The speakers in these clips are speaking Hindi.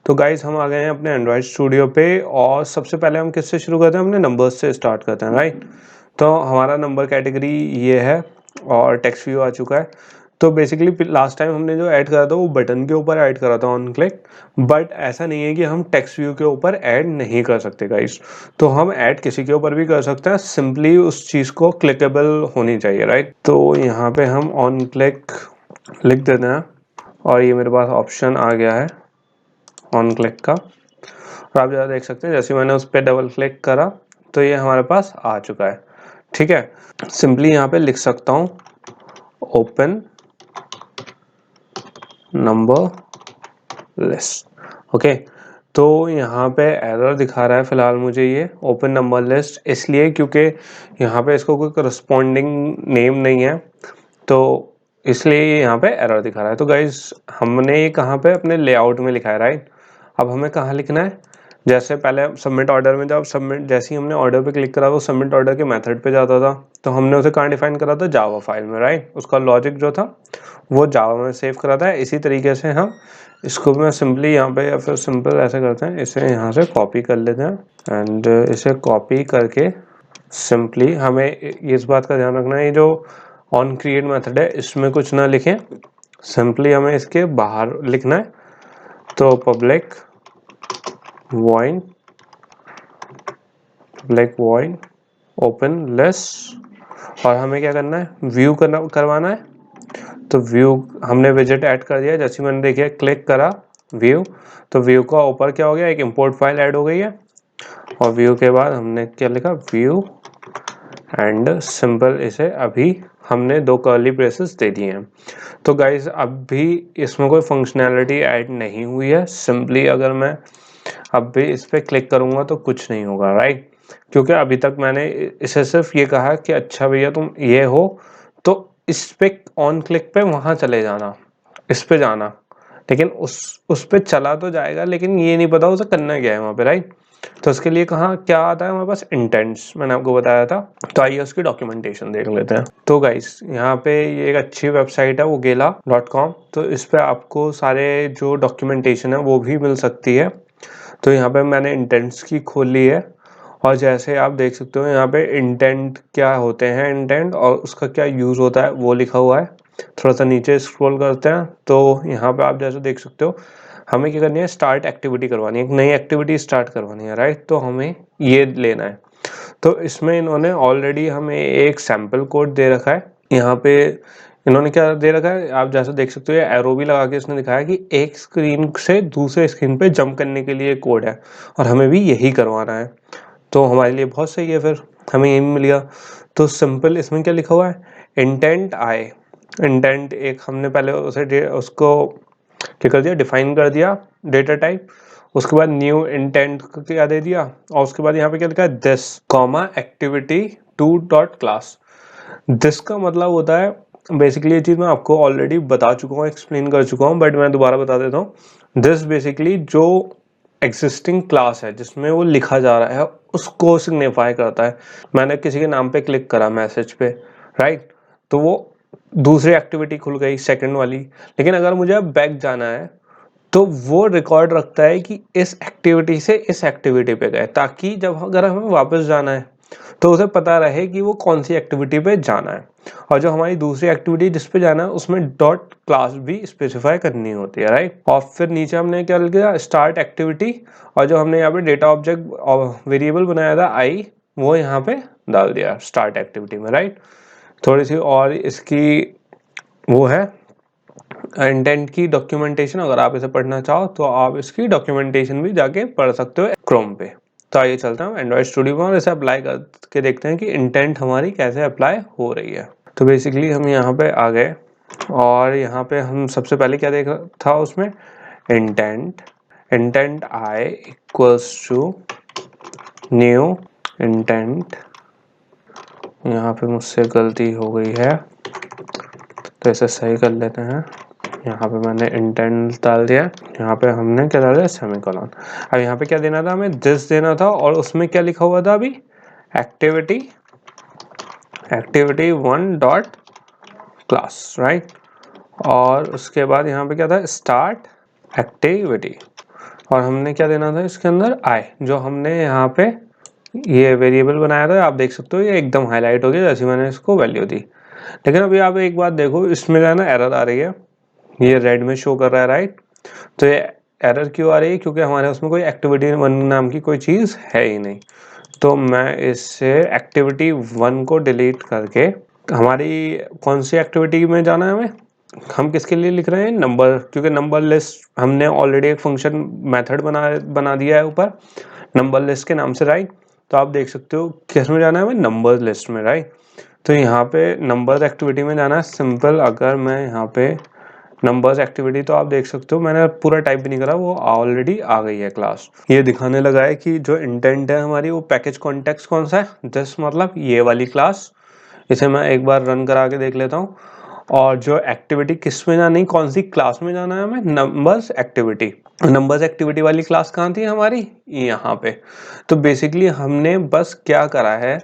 तो गाइस हम आ गए हैं अपने एंड्रॉयड स्टूडियो पे और सबसे पहले हम किससे शुरू करते हैं, हमने नंबर्स से स्टार्ट करते हैं, राइट। तो हमारा नंबर कैटेगरी ये है और टेक्स्ट व्यू आ चुका है। तो बेसिकली लास्ट टाइम हमने जो ऐड करा था वो बटन के ऊपर ऐड करा था ऑन क्लिक, बट ऐसा नहीं है कि हम टेक्स्ट व्यू के ऊपर ऐड नहीं कर सकते गाइस। तो हम ऐड किसी के ऊपर भी कर सकते हैं, सिंपली उस चीज़ को क्लिकेबल होनी चाहिए, राइट। तो यहाँ पे हम ऑन क्लिक लिख देते हैं और ये मेरे पास ऑप्शन आ गया है ऑन क्लिक का, और आप ज़्यादा देख सकते हैं जैसे मैंने उस पर डबल क्लिक करा तो ये हमारे पास आ चुका है। ठीक है, सिंपली यहाँ पे लिख सकता हूँ ओपन नंबर लिस्ट। ओके, तो यहाँ पे एरर दिखा रहा है फिलहाल मुझे ये ओपन नंबर लिस्ट, इसलिए क्योंकि यहाँ पे इसको कोई करस्पॉन्डिंग नेम नहीं है, तो इसलिए यहाँ पे एरर दिखा रहा है। तो गाइज हमने ये कहाँ पे अपने लेआउट में लिखा है, राइट। अब हमें कहाँ लिखना है, जैसे पहले सबमिट ऑर्डर में जब सबमिट जैसे ही हमने ऑर्डर पे क्लिक करा वो सबमिट ऑर्डर के मेथड पे जाता था, तो हमने उसे कहाँ डिफाइन करा था, जावा फाइल में, राइट। उसका लॉजिक जो था वो जावा में सेव करा था। इसी तरीके से हम इसको मैं सिंपली यहाँ पे या फिर सिंपल ऐसे करते हैं, इसे यहाँ से कॉपी कर लेते हैं एंड इसे कॉपी करके सिंपली हमें इस बात का ध्यान रखना है, ये जो ऑन क्रिएट मेथड है इसमें कुछ ना लिखें, सिंपली हमें इसके बाहर लिखना है। तो पब्लिक वॉइड ओपन लिस्ट, और हमें क्या करना है, व्यू करवाना है। तो व्यू हमने विजेट ऐड कर दिया, जैसे मैंने देखिए क्लिक करा व्यू, तो व्यू का ऊपर क्या हो गया, एक इंपोर्ट फाइल ऐड हो गई है। और व्यू के बाद हमने क्या लिखा, व्यू एंड सिंपल, इसे अभी हमने 2 कर्ली ब्रेसेस दे दिए हैं। तो गाइज अभी इसमें कोई फंक्शनैलिटी ऐड नहीं हुई है, सिंपली अगर मैं अब भी इस पर क्लिक करूंगा तो कुछ नहीं होगा, राइट। क्योंकि अभी तक मैंने इसे सिर्फ ये कहा कि अच्छा भैया तुम ये हो, तो इस पे ऑन क्लिक पे वहां चले जाना, इस पे जाना, लेकिन उस पे चला तो जाएगा, लेकिन ये नहीं पता उसे करना क्या है वहाँ पे, राइट। तो इसके लिए कहाँ क्या आता है हमारे पास, इंटेंट्स, मैंने आपको बताया था। तो आइए उसकी डॉक्यूमेंटेशन देख लेते हैं। तो गाइस यहाँ पे ये एक अच्छी वेबसाइट है वो गेला.com, तो इस पे आपको सारे जो डॉक्यूमेंटेशन है वो भी मिल सकती है। तो यहाँ पे मैंने इंटेंट्स की खोल ली है, और जैसे आप देख सकते हो यहाँ पे इंटेंट क्या होते हैं, इंटेंट और उसका क्या यूज़ होता है वो लिखा हुआ है। थोड़ा सा नीचे स्क्रॉल करते हैं तो यहाँ पे आप जैसे देख सकते हो हमें क्या करनी है, स्टार्ट एक्टिविटी करवानी है, एक नई एक्टिविटी स्टार्ट करवानी है, राइट। तो हमें ये लेना है। तो इसमें इन्होंने ऑलरेडी हमें एक सैम्पल कोड दे रखा है। यहाँ पे इन्होंने क्या दे रखा है, आप जैसे देख सकते हो, एरो भी लगा के इसने दिखाया कि एक स्क्रीन से दूसरे स्क्रीन पे जंप करने के लिए कोड है, और हमें भी यही करवाना है। तो हमारे लिए बहुत सही है, फिर हमें यही मिल गया। तो सिंपल इसमें क्या लिखा हुआ है, इंटेंट आए, इंटेंट एक हमने पहले उसको क्या कर दिया, डिफाइन कर दिया डेटा टाइप। उसके बाद न्यू इंटेंट क्या दे दिया, और उसके बाद यहाँ पे क्या लिखा है, this comma activity to dot class. This का मतलब होता है, बेसिकली ये चीज़ मैं आपको ऑलरेडी बता चुका हूँ, एक्सप्लेन कर चुका हूँ, बट मैं दोबारा बता देता हूँ। दिस बेसिकली जो एग्जिस्टिंग क्लास है जिसमें वो लिखा जा रहा है उसको सिग्निफाई करता है। मैंने किसी के नाम पे क्लिक करा मैसेज पे, राइट, तो वो दूसरी एक्टिविटी खुल गई, सेकंड वाली। लेकिन अगर मुझे अब बैक जाना है तो वो रिकॉर्ड रखता है कि इस एक्टिविटी से इस एक्टिविटी पे गए, ताकि जब अगर हमें वापस जाना है तो उसे पता रहे कि वो कौन सी एक्टिविटी पे जाना है। और जो हमारी दूसरी एक्टिविटी जिस पे जाना है उसमें डॉट क्लास भी स्पेसिफाई करनी होती है, राइट। और फिर नीचे हमने क्या लिखा, स्टार्ट एक्टिविटी, और जो हमने यहाँ पे डेटा ऑब्जेक्ट वेरिएबल बनाया था आई, वो यहाँ पे डाल दिया स्टार्ट एक्टिविटी में, राइट। थोड़ी सी और इसकी वो है इंटेंट की डॉक्यूमेंटेशन, अगर आप इसे पढ़ना चाहो तो आप इसकी डॉक्यूमेंटेशन भी जाके पढ़ सकते हो क्रोम पे। तो आइए चलते हैं एंड्रॉइड स्टूडियो में और इसे अप्लाई करके देखते हैं कि इंटेंट हमारी कैसे अप्लाई हो रही है। तो बेसिकली हम यहाँ पे आ गए, और यहाँ पे हम सबसे पहले क्या देखा था उसमें, intent I equals to new intent. यहाँ पे मुझसे गलती हो गई है तो इसे सही कर लेते हैं। यहाँ पे मैंने इंटेंट डाल दिया, यहाँ पे हमने क्या डाल दिया, सेमीकोलन। अब यहाँ पे क्या देना था, हमें दिस देना था, और उसमें क्या लिखा हुआ था अभी, एक्टिविटी 1 डॉट क्लास, राइट। और उसके बाद यहाँ पे क्या था, स्टार्ट एक्टिविटी। और हमने क्या देना था इसके अंदर, आई, जो हमने यहाँ पे ये वेरिएबल बनाया था। आप देख सकते हो ये एकदम हाईलाइट हो गया जैसे मैंने इसको वैल्यू दी। लेकिन अभी आप एक बात देखो, इसमें जो है ना एरर आ रही है, ये रेड में शो कर रहा है, राइट। तो ये एरर क्यों आ रही है, क्योंकि हमारे उसमें कोई एक्टिविटी 1 नाम की कोई चीज़ है ही नहीं। तो मैं इससे एक्टिविटी 1 को डिलीट करके, हमारी कौन सी एक्टिविटी में जाना है हमें, हम किसके लिए लिख रहे हैं, नंबर, क्योंकि नंबर लिस्ट हमने ऑलरेडी एक फंक्शन मेथड बना दिया है ऊपर नंबर लिस्ट के नाम से, राइट। तो आप देख सकते हो किस में जाना है हमें, नंबर लिस्ट में, राइट। तो यहाँ पे नंबर्स एक्टिविटी में जाना है, सिंपल। अगर मैं यहाँ पे नंबर्स एक्टिविटी, तो आप देख सकते हो मैंने पूरा टाइप भी नहीं करा, वो ऑलरेडी आ गई है क्लास। ये दिखाने लगा है कि जो इंटेंट है हमारी, वो पैकेज कॉन्टेक्स्ट कौन सा है, दिस, मतलब ये वाली क्लास। इसे मैं एक बार रन करा के देख लेता हूँ। और जो एक्टिविटी किस में जानी, कौन सी क्लास में जाना है हमें, नंबर्स एक्टिविटी। नंबर्स एक्टिविटी वाली क्लास कहाँ थी हमारी, यहाँ पे। तो बेसिकली हमने बस क्या करा है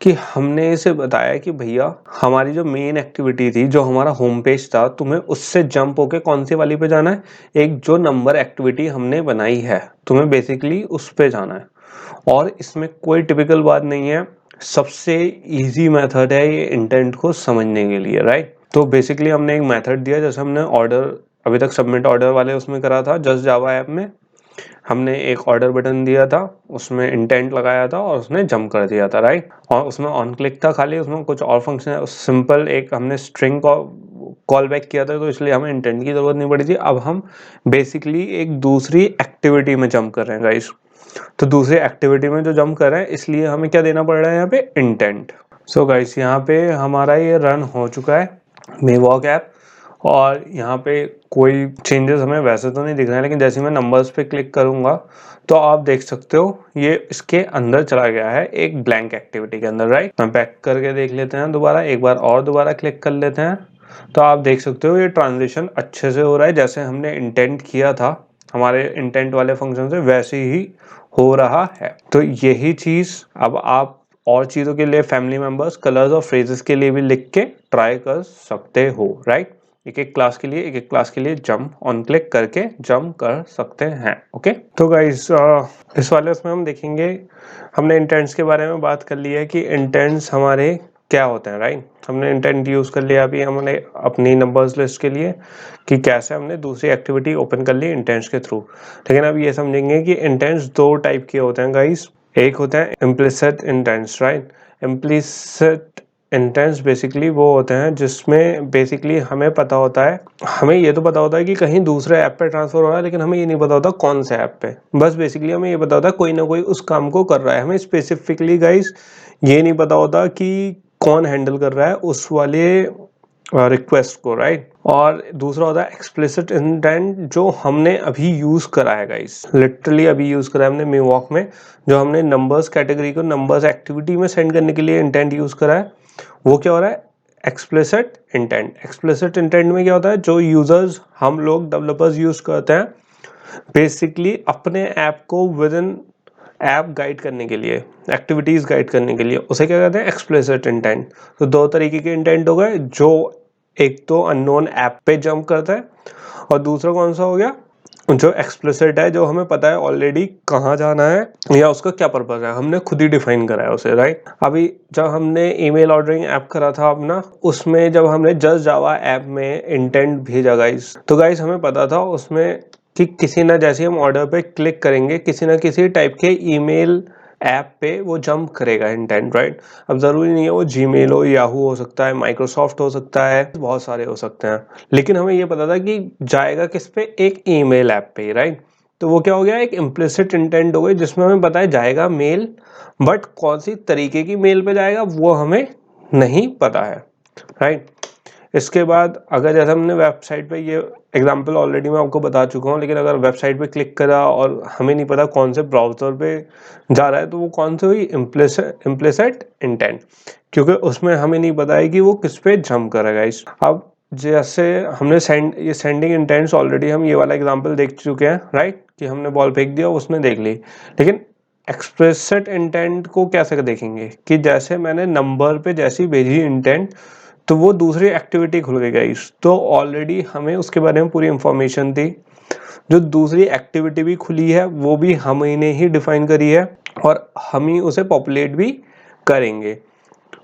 कि हमने इसे बताया कि भैया हमारी जो मेन एक्टिविटी थी, जो हमारा होम पेज था, तुम्हें उससे जंप होके कौन सी वाली पे जाना है, एक जो नंबर एक्टिविटी हमने बनाई है, तुम्हें बेसिकली उस पे जाना है। और इसमें कोई टिपिकल बात नहीं है, सबसे इजी मेथड है ये इंटेंट को समझने के लिए, राइट। तो बेसिकली हमने एक मेथड दिया, जैसे हमने ऑर्डर अभी तक सबमिट ऑर्डर वाले उसमें करा था, जस्ट जावा ऐप में हमने एक ऑर्डर बटन दिया था, उसमें इंटेंट लगाया था और उसने जंप कर दिया था, राइट। और उसमें ऑन क्लिक था खाली, उसमें कुछ और फंक्शन, सिंपल एक हमने स्ट्रिंग कॉल बैक किया था, तो इसलिए हमें इंटेंट की जरूरत नहीं पड़ी थी। अब हम बेसिकली एक दूसरी एक्टिविटी में जंप कर रहे हैं गाइस। तो दूसरी एक्टिविटी में जो जंप कर रहे हैं, इसलिए हमें क्या देना पड़ रहा है यहाँ पे, इंटेंट। सो गाइस यहाँ पे हमारा ये रन हो चुका है मेवॉक ऐप, और यहाँ पे कोई चेंजेस हमें वैसे तो नहीं दिख रहे हैं, लेकिन जैसे मैं नंबर्स पे क्लिक करूंगा तो आप देख सकते हो ये इसके अंदर चला गया है, एक ब्लैंक एक्टिविटी के अंदर, राइट। हम बैक करके देख लेते हैं दोबारा, एक बार और दोबारा क्लिक कर लेते हैं, तो आप देख सकते हो ये ट्रांजिशन अच्छे से हो रहा है, जैसे हमने इंटेंट किया था हमारे इंटेंट वाले फंक्शन से, वैसे ही हो रहा है। तो यही चीज अब आप और चीज़ों के लिए, फैमिली मेंबर्स, कलर्स और फ्रेजेस के लिए भी लिख के ट्राई कर सकते हो, राइट। एक एक क्लास के लिए जंप ऑन क्लिक करके जंप कर सकते हैं, ओके। तो गाइस इस वाले उसमें हम देखेंगे, हमने इंटेंट्स के बारे में बात कर ली है कि इंटेंट्स हमारे क्या होते हैं, राइट। हमने इंटेंट यूज कर लिया अभी हमने अपनी नंबर्स लिस्ट के लिए, कि कैसे हमने दूसरी एक्टिविटी ओपन कर ली इंटेंट्स के थ्रू। लेकिन अब ये समझेंगे कि इंटेंट्स दो टाइप के होते हैं गाइस। एक होता है implicit intends, right. Implicit intends basically वो होते हैं जिसमें बेसिकली हमें पता होता है, हमें ये तो पता होता है कि कहीं दूसरे ऐप पे ट्रांसफर हो रहा है, लेकिन हमें ये नहीं पता होता कौन से ऐप पे। बस बेसिकली हमें ये पता होता है कोई ना कोई उस काम को कर रहा है, हमें स्पेसिफिकली गाइस ये नहीं पता होता कि कौन हैंडल कर रहा है उस वाले रिक्वेस्ट को, राइट। और दूसरा होता है एक्सप्लिसिट इंटेंट, जो हमने अभी यूज करा है गाइस, लिटरली अभी यूज करा है हमने मेवॉक में, जो हमने नंबर्स कैटेगरी को नंबर्स एक्टिविटी में सेंड करने के लिए इंटेंट यूज करा है। वो क्या हो रहा है, एक्सप्लिसिट इंटेंट। एक्सप्लिसिट इंटेंट में क्या होता है, जो यूजर्स हम लोग डेवलपर्स यूज करते हैं बेसिकली अपने ऐप को विद इन ऐप गाइड करने के लिए, एक्टिविटीज गाइड करने के लिए, उसे क्या कहते हैं, एक्सप्लिसिट इंटेंट। तो दो तरीके के इंटेंट हो गए, जो एक तो अननोन ऐप पे जंप करता है, और दूसरा कौन सा हो गया, जो एक्सप्लिसिट है, जो हमें पता है ऑलरेडी कहाँ जाना है या उसका क्या पर्पस है, हमने खुद ही डिफाइन करा है उसे, राइट। अभी जब हमने ईमेल ऑर्डरिंग ऐप करा था अपना, उसमें जब हमने जस्ट जावा ऐप में इंटेंट भेजा गाइस, तो गाइस हमें पता था उसमें कि किसी ना, जैसे हम ऑर्डर पे क्लिक करेंगे, किसी ना किसी टाइप के ईमेल ऐप पे वो जंप करेगा इंटेंट, राइट। अब जरूरी नहीं है वो जीमेल हो, याहू हो सकता है, माइक्रोसॉफ्ट हो सकता है, बहुत सारे हो सकते हैं, लेकिन हमें ये पता था कि जाएगा किस पे, एक ईमेल ऐप पे, राइट। तो वो क्या हो गया, एक इम्प्लिसिट इंटेंट हो गई, जिसमें हमें पता है जाएगा मेल, बट कौन सी तरीके की मेल पे जाएगा वो हमें नहीं पता है, राइट। इसके बाद अगर जैसे हमने वेबसाइट पे, ये एग्जांपल ऑलरेडी मैं आपको बता चुका हूँ, लेकिन अगर वेबसाइट पे क्लिक करा और हमें नहीं पता कौन से ब्राउज़र पे जा रहा है, तो वो कौन सी हुई, इम्प्लिसिट इंटेंट, क्योंकि उसमें हमें नहीं पता है कि वो किस पे जंप करेगा इस। अब जैसे हमने ये सेंडिंग इंटेंट्स ऑलरेडी हम ये वाला एग्जांपल देख चुके हैं, राइट, कि हमने बॉल फेंक दिया उसने देख ली। लेकिन एक्सप्लिसिट इंटेंट को कैसे देखेंगे, कि जैसे मैंने नंबर पे जैसी भेजी इंटेंट, तो वो दूसरी एक्टिविटी खुल गई गाइस। तो ऑलरेडी हमें उसके बारे में पूरी इंफॉर्मेशन थी। जो दूसरी एक्टिविटी भी खुली है वो भी हमने ही डिफाइन करी है और हम ही उसे पॉपुलेट भी करेंगे,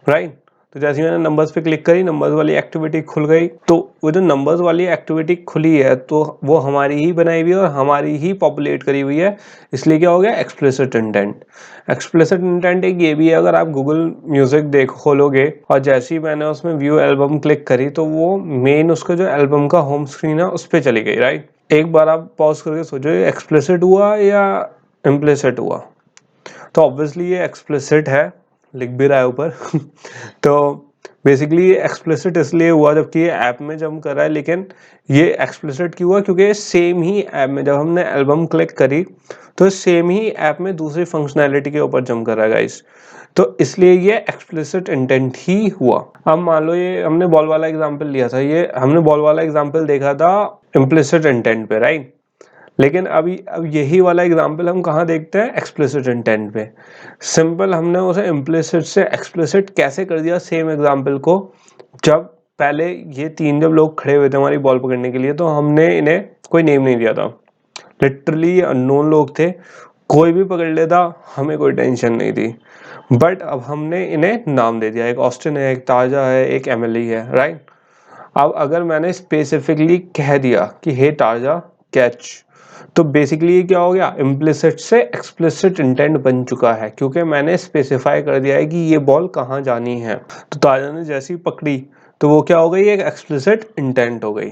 राइट। तो जैसे मैंने नंबर्स पे क्लिक करी, नंबर्स वाली एक्टिविटी खुल गई। तो वो जो नंबर्स वाली एक्टिविटी खुली है तो वो हमारी ही बनाई हुई है और हमारी ही पॉपुलेट करी हुई है, इसलिए क्या हो गया एक्सप्लिसिट इंटेंट। एक्सप्लिसिट इंटेंट एक ये भी है, अगर आप गूगल म्यूजिक खोलोगे और जैसे ही मैंने उसमें व्यू एल्बम क्लिक करी तो वो मेन उसका जो एल्बम का होम स्क्रीन है उस पर चली गई, राइट। एक बार आप पॉज करके सोचो ये एक्सप्लिसिट हुआ या इम्प्लिसिट हुआ। तो ऑब्वियसली ये एक्सप्लिसिट है, लिख भी रहा है ऊपर तो बेसिकली ये एक्सप्लिसिट इसलिए हुआ जबकि ये ऐप में जब कर रहा है, लेकिन ये एक्सप्लिसिट क्यों हुआ क्योंकि सेम ही ऐप में जब हमने एल्बम क्लिक करी तो सेम ही ऐप में दूसरी फंक्शनैलिटी के ऊपर जंप कर रहा है गाइस, तो इसलिए ये एक्सप्लिसिट इंटेंट ही हुआ। अब मान लो ये हमने बॉल वाला एग्जांपल लिया था, ये हमने बॉल वाला एग्जांपल देखा था इम्प्लिसिट इंटेंट पे, राइट। लेकिन अब यही वाला एग्जांपल हम कहाँ देखते हैं एक्सप्लिसिट इंटेंट पे। सिंपल हमने उसे इम्प्लिसिट से एक्सप्लिसिट कैसे कर दिया सेम एग्जांपल को, जब पहले ये तीन जब लोग खड़े हुए थे हमारी बॉल पकड़ने के लिए तो हमने इन्हें कोई नेम नहीं दिया था, लिटरली अननोन लोग थे, कोई भी पकड़ लेता हमें कोई टेंशन नहीं थी। बट अब हमने इन्हें नाम दे दिया, एक ऑस्टिन है, एक ताजा है, एक एमिली है, राइट। अब अगर मैंने स्पेसिफिकली कह दिया कि हे ताजा कैच, तो बेसिकली ये क्या हो गया इम्प्लिसिट से एक्सप्लिसिट इंटेंट बन चुका है क्योंकि मैंने स्पेसिफाई कर दिया है कि ये बॉल कहाँ जानी है। तो ताजा ने जैसी पकड़ी तो वो क्या हो गई एक एक्सप्लिसिट इंटेंट हो गई।